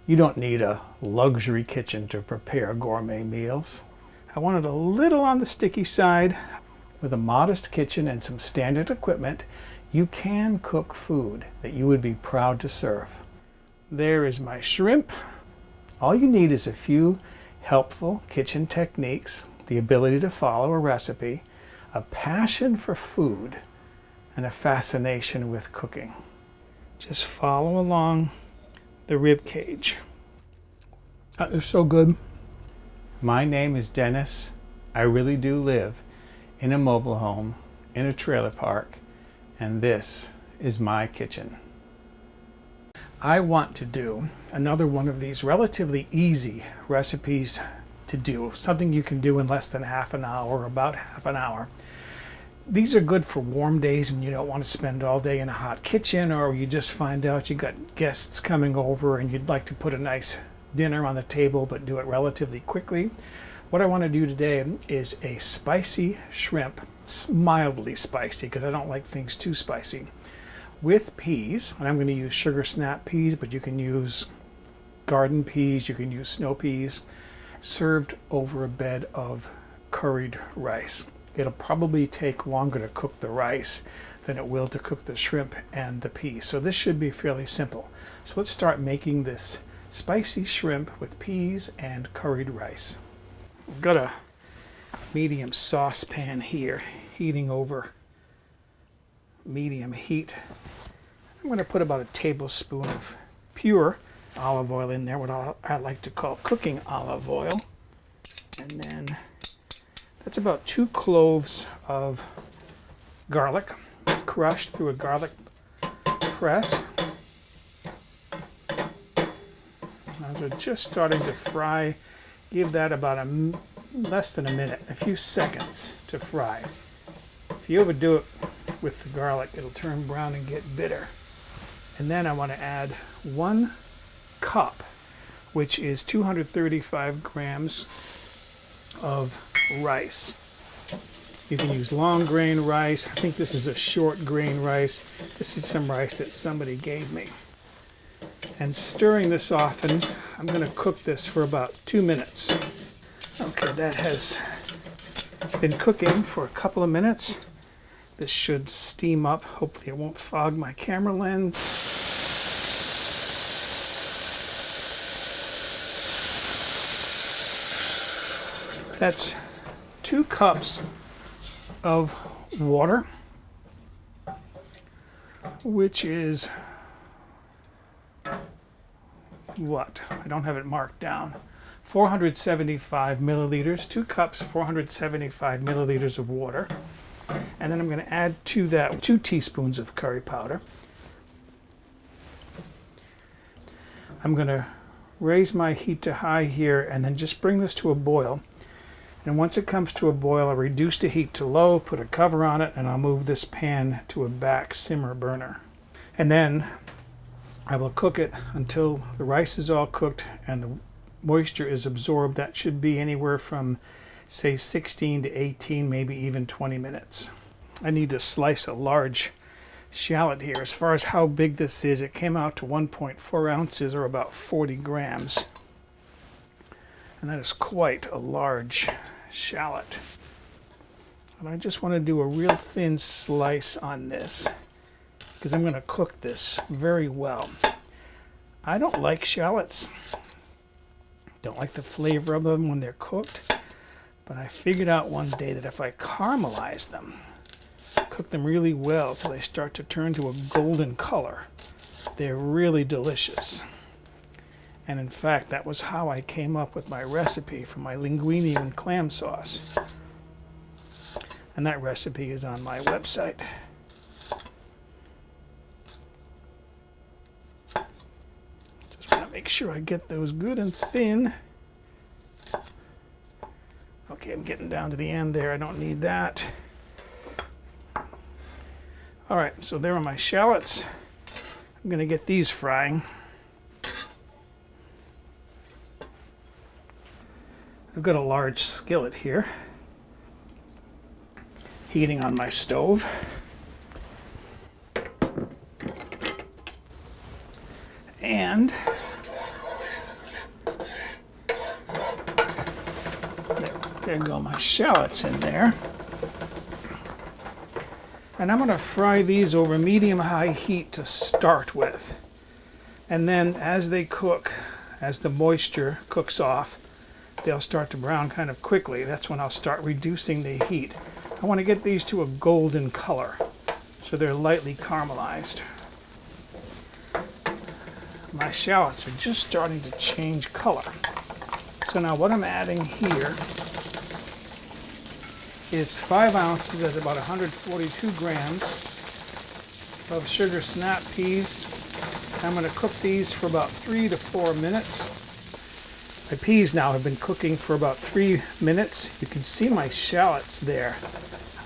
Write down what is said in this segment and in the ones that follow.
You don't need a luxury kitchen to prepare gourmet meals. I want it a little on the sticky side. With a modest kitchen and some standard equipment, you can cook food that you would be proud to serve. There is my shrimp. All you need is a few helpful kitchen techniques, the ability to follow a recipe, a passion for food, and a fascination with cooking. Just follow along the rib cage. That is so good. My name is Dennis. I really do live in a mobile home, in a trailer park, and this is my kitchen. I want to do another one of these relatively easy recipes to do, something you can do in less than half an hour, about half an hour. These are good for warm days when you don't want to spend all day in a hot kitchen, or you just find out you got guests coming over and you'd like to put a nice dinner on the table but do it relatively quickly. What I want to do today is a spicy shrimp, mildly spicy because I don't like things too spicy, with peas. And I'm going to use sugar snap peas, but you can use garden peas, you can use snow peas, served over a bed of curried rice. It'll probably take longer to cook the rice than it will to cook the shrimp and the peas. So this should be fairly simple. So let's start making this spicy shrimp with peas and curried rice. I've got a medium saucepan here, heating over medium heat. I'm going to put about a tablespoon of pure olive oil in there, what I like to call cooking olive oil. And then that's about 2 cloves of garlic, crushed through a garlic press. As we're just starting to fry, give that about less than a minute, a few seconds to fry. If you overdo it with the garlic, it'll turn brown and get bitter. And then I want to add 1 cup, which is 235 grams of rice. You can use long grain rice. I think this is a short grain rice. This is some rice that somebody gave me. And stirring this often, I'm going to cook this for about 2 minutes. Okay, that has been cooking for a couple of minutes. This should steam up. Hopefully it won't fog my camera lens. That's 2 cups of water, which is what? I don't have it marked down. 475 milliliters, 2 cups, 475 milliliters of water. And then I'm going to add to that 2 teaspoons of curry powder. I'm going to raise my heat to high here and then just bring this to a boil. And once it comes to a boil, I'll reduce the heat to low, put a cover on it, and I'll move this pan to a back simmer burner. And then I will cook it until the rice is all cooked and the moisture is absorbed. That should be anywhere from, say, 16 to 18, maybe even 20 minutes. I need to slice a large shallot here. As far as how big this is, it came out to 1.4 ounces or about 40 grams. And that is quite a large shallot. And I just want to do a real thin slice on this because I'm going to cook this very well. I don't like shallots. Don't like the flavor of them when they're cooked. But I figured out one day that if I caramelize them, cook them really well till they start to turn to a golden color, they're really delicious. And in fact, that was how I came up with my recipe for my linguine and clam sauce. And that recipe is on my website. Just want to make sure I get those good and thin. Okay, I'm getting down to the end there. I don't need that. All right, so there are my shallots. I'm going to get these frying. I've got a large skillet here, heating on my stove. And There go my shallots in there. And I'm going to fry these over medium-high heat to start with. And then as they cook, as the moisture cooks off, they'll start to brown kind of quickly. That's when I'll start reducing the heat. I want to get these to a golden color, so they're lightly caramelized. My shallots are just starting to change color. So now what I'm adding here is 5 ounces at about 142 grams of sugar snap peas. I'm going to cook these for about 3 to 4 minutes. My peas now have been cooking for about 3 minutes. You can see my shallots there,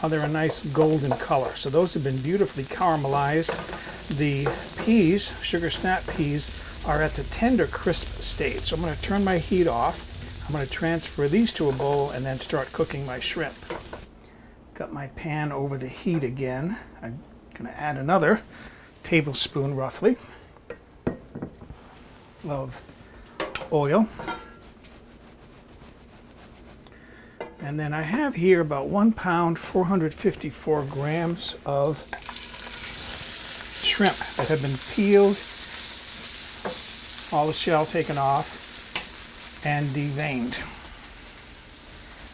how they're a nice golden color. So those have been beautifully caramelized. The peas, sugar snap peas, are at the tender crisp stage. So I'm going to turn my heat off. I'm going to transfer these to a bowl and then start cooking my shrimp. Got my pan over the heat again. I'm going to add another tablespoon roughly of oil. And then I have here about 1 pound, 454 grams of shrimp that have been peeled, all the shell taken off, and deveined.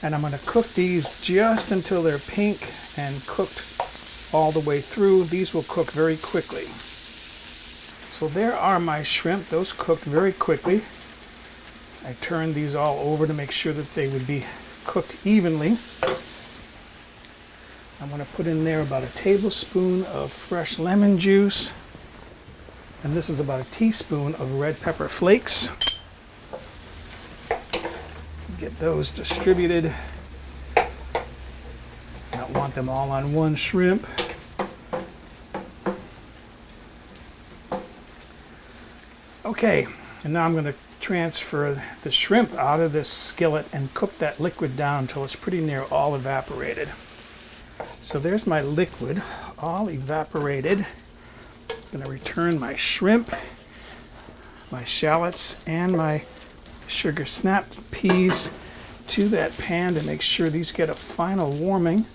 And I'm going to cook these just until they're pink and cooked all the way through. These will cook very quickly. So there are my shrimp. Those cooked very quickly. I turned these all over to make sure that they would be cooked evenly. I'm going to put in there about a tablespoon of fresh lemon juice, and this is about a teaspoon of red pepper flakes. Get those distributed. I don't want them all on one shrimp. Okay, and now I'm going to transfer the shrimp out of this skillet and cook that liquid down until it's pretty near all evaporated. So there's my liquid all evaporated. I'm going to return my shrimp, my shallots, and my sugar snap peas to that pan to make sure these get a final warming.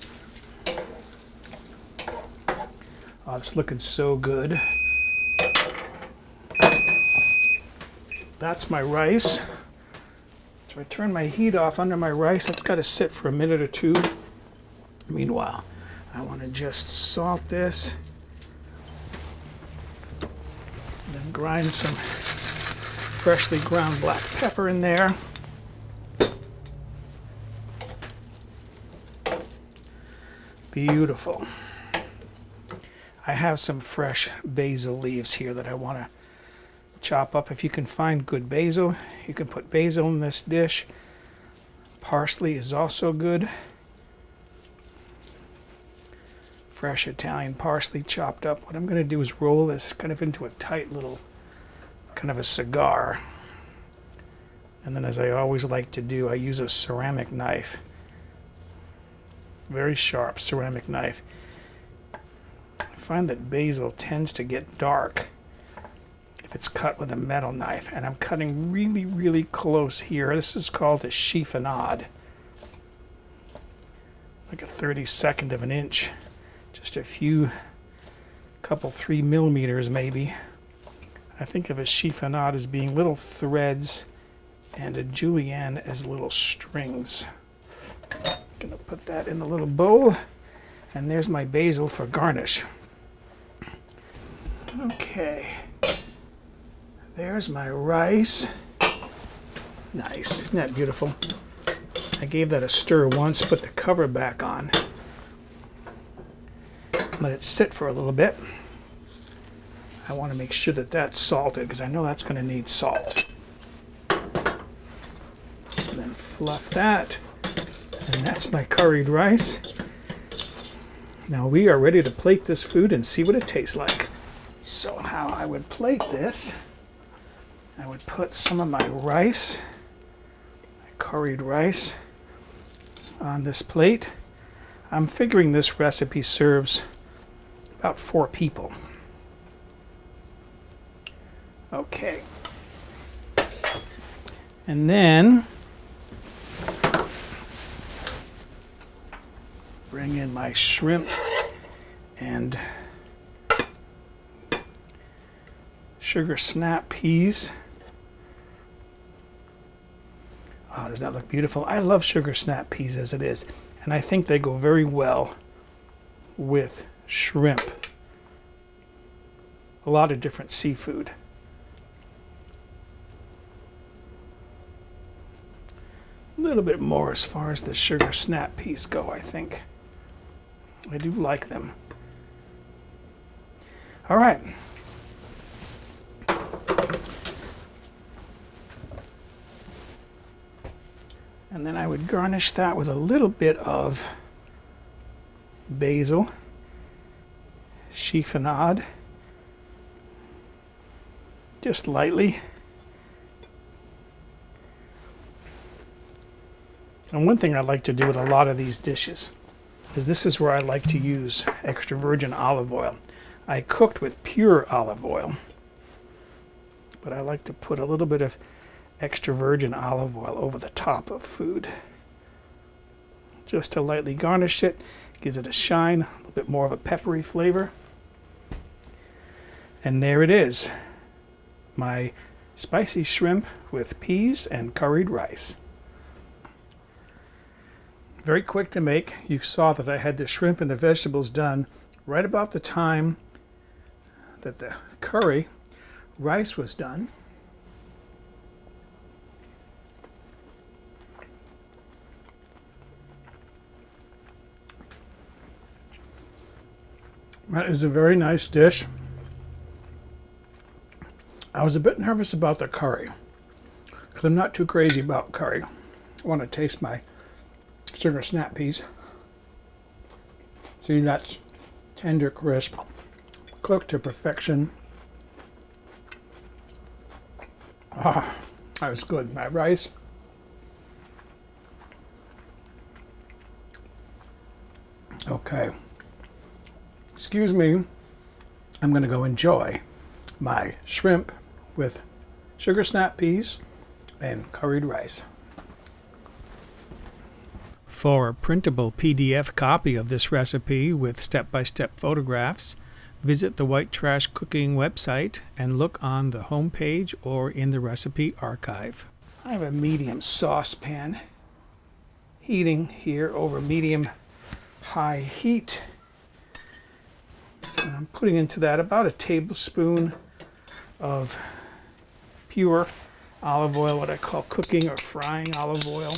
Oh, it's looking so good. That's my rice. So I turn my heat off under my rice. It's got to sit for a minute or two. Meanwhile, I want to just salt this. Then grind some freshly ground black pepper in there. Beautiful. I have some fresh basil leaves here that I want to chop up. If you can find good basil, you can put basil in this dish. Parsley is also good. Fresh Italian parsley chopped up. What I'm going to do is roll this kind of into a tight little, kind of a cigar. And then, as I always like to do, I use a ceramic knife. Very sharp ceramic knife. I find that basil tends to get dark if it's cut with a metal knife, and I'm cutting really, really close here. This is called a chiffonade. Like a 32nd of an inch. Just a few, couple 3 millimeters maybe. I think of a chiffonade as being little threads and a julienne as little strings. I'm gonna put that in a little bowl, and there's my basil for garnish. Okay, there's my rice. Nice, isn't that beautiful? I gave that a stir once, put the cover back on. Let it sit for a little bit. I want to make sure that that's salted because I know that's going to need salt. And then fluff that. And that's my curried rice. Now we are ready to plate this food and see what it tastes like. So how I would plate this, I would put some of my rice, my curried rice, on this plate. I'm figuring this recipe serves about 4 people. Okay. bring in my shrimp and sugar snap peas. Oh, does that look beautiful? I love sugar snap peas as it is, and I think they go very well with shrimp. A lot of different seafood. A little bit more as far as the sugar snap peas go, I think. I do like them. All right. And then I would garnish that with a little bit of basil, chiffonade, just lightly. And one thing I like to do with a lot of these dishes is this is where I like to use extra virgin olive oil. I cooked with pure olive oil, but I like to put a little bit of extra virgin olive oil over the top of food, just to lightly garnish it, gives it a shine, a little bit more of a peppery flavor. And there it is, my spicy shrimp with peas and curried rice. Very quick to make. You saw that I had the shrimp and the vegetables done right about the time that the curry rice was done. That is a very nice dish. I was a bit nervous about the curry because I'm not too crazy about curry. I want to taste my sugar snap peas. See, that's tender, crisp, cooked to perfection. Ah, that was good. My rice. Okay. Excuse me. I'm going to go enjoy my shrimp with sugar snap peas and curried rice. For a printable PDF copy of this recipe with step-by-step photographs, visit the White Trash Cooking website and look on the home page or in the recipe archive. I have a medium saucepan heating here over medium-high heat. And I'm putting into that about a tablespoon of pure olive oil, what I call cooking or frying olive oil.